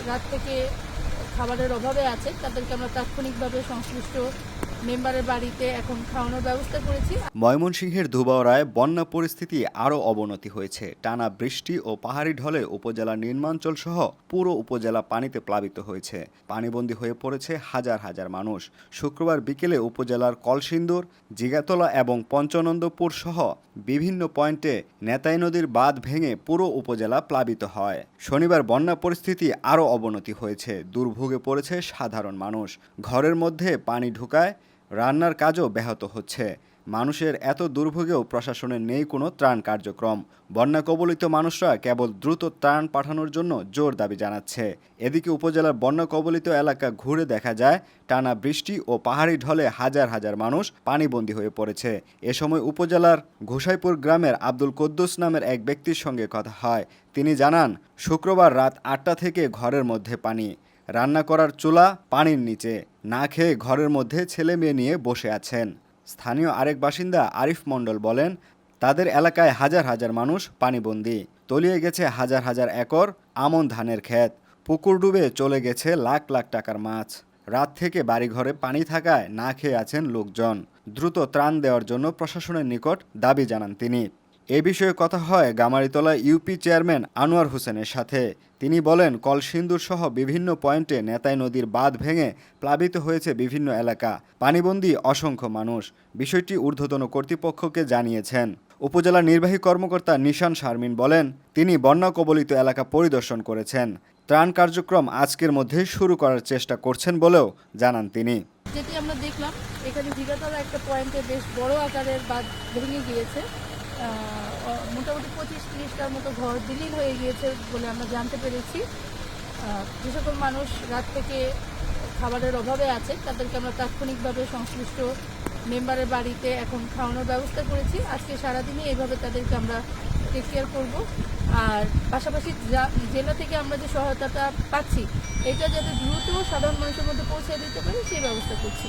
রাত থেকে খাবারের অভাবে আছে তাদেরকে আমরা তাৎক্ষণিকভাবে সংশ্লিষ্ট মেম্বারের বাড়িতে এখন খাওয়ানোর ব্যবস্থা করেছি। ময়মনসিংহের ধুবাউড়ায় বন্যা পরিস্থিতি আরও অবনতি হয়েছে। টানা বৃষ্টি ও পাহাড়ি ঢলে উপজেলার নিম্নাঞ্চল সহ পুরো উপজেলা পানিতে প্লাবিত হয়েছে। পানিবন্দী হয়ে পড়েছে হাজার হাজার মানুষ। শুক্রবার বিকেলে উপজেলার কলসিন্দুর, জিগাতলা এবং পঞ্চনন্দপুর সহ বিভিন্ন পয়েন্টে নেতাই নদীর বাঁধ ভেঙে পুরো উপজেলা প্লাবিত হয়। শনিবার বন্যা পরিস্থিতি আরও অবনতি হয়েছে। দুর্ভোগে পড়েছে সাধারণ মানুষ। ঘরের মধ্যে পানি ঢুকায় রান্নার কাজও ব্যাহত হচ্ছে। মানুষের এত দুর্ভোগেও প্রশাসনের নেই কোনো ত্রাণ কার্যক্রম। বন্যা কবলিত মানুষরা কেবল দ্রুত ত্রাণ পাঠানোর জন্য জোর দাবি জানাচ্ছে। এদিকে উপজেলার বন্যা কবলিত এলাকা ঘুরে দেখা যায় টানা বৃষ্টি ও পাহাড়ি ঢলে হাজার হাজার মানুষ পানিবন্দী হয়ে পড়েছে। এ সময় উপজেলার ঘোষাইপুর গ্রামের আব্দুল কুদ্দুস নামের এক ব্যক্তির সঙ্গে কথা হয়। তিনি জানান, শুক্রবার রাত ৮টা থেকে ঘরের মধ্যে পানি, রান্না করার চুলা পানির নিচে, না খেয়ে ঘরের মধ্যে ছেলে মেয়ে নিয়ে বসে আছেন। স্থানীয় আরেক বাসিন্দা আরিফ মণ্ডল বলেন, তাদের এলাকায় হাজার হাজার মানুষ পানিবন্দী। তলিয়ে গেছে হাজার হাজার একর আমন ধানের ক্ষেত, পুকুর ডুবে চলে গেছে লাখ লাখ টাকার মাছ। রাত থেকে বাড়িঘরে পানি থাকায় না খেয়ে আছেন লোকজন। দ্রুত ত্রাণ দেওয়ার জন্য প্রশাসনের নিকট দাবি জানান তিনি। এ বিষয়ে কথা হয় গামারিতলা ইউপি চেয়ারম্যান আনোয়ার হোসেনের সাথে। তিনি বলেন, কলসিন্দুর সহ বিভিন্ন পয়েন্টে নেতাই নদীর বাঁধ ভেঙে প্লাবিত হয়েছে বিভিন্ন এলাকা। পানিবন্দী অসংখ্য মানুষ। বিষয়টি ঊর্ধ্বতন কর্তৃপক্ষকে জানিয়েছেন। উপজেলা নির্বাহী কর্মকর্তা নিশান শারমিন বলেন, তিনি বন্যা কবলিত এলাকা পরিদর্শন করেছেন। ত্রাণ কার্যক্রম আজকের মধ্যে শুরু করার চেষ্টা করছেন বলেও জানান তিনি। যেটি আমরা দেখলাম, এখানে জিগাতলা একটা পয়েন্টে বেশ বড় আকারের বাঁধ ভেঙে গিয়েছে। মোটামুটি 25-30টার মতো ঘর বিলীন হয়ে গিয়েছে বলে আমরা জানতে পেরেছি। যে সকল মানুষ রাত থেকে খাবারের অভাবে আছে তাদেরকে আমরা তাৎক্ষণিকভাবে সংশ্লিষ্ট মেম্বারের বাড়িতে এখন খাওয়ানোর ব্যবস্থা করেছি। আজকে সারাদিনই এইভাবে তাদেরকে আমরা টেক কেয়ার করব। আর পাশাপাশি জেলা থেকে আমরা যে সহায়তাটা পাচ্ছি এটা যাতে দ্রুত সাধারণ মানুষের মধ্যে পৌঁছে দিতে পারি সেই ব্যবস্থা করছি।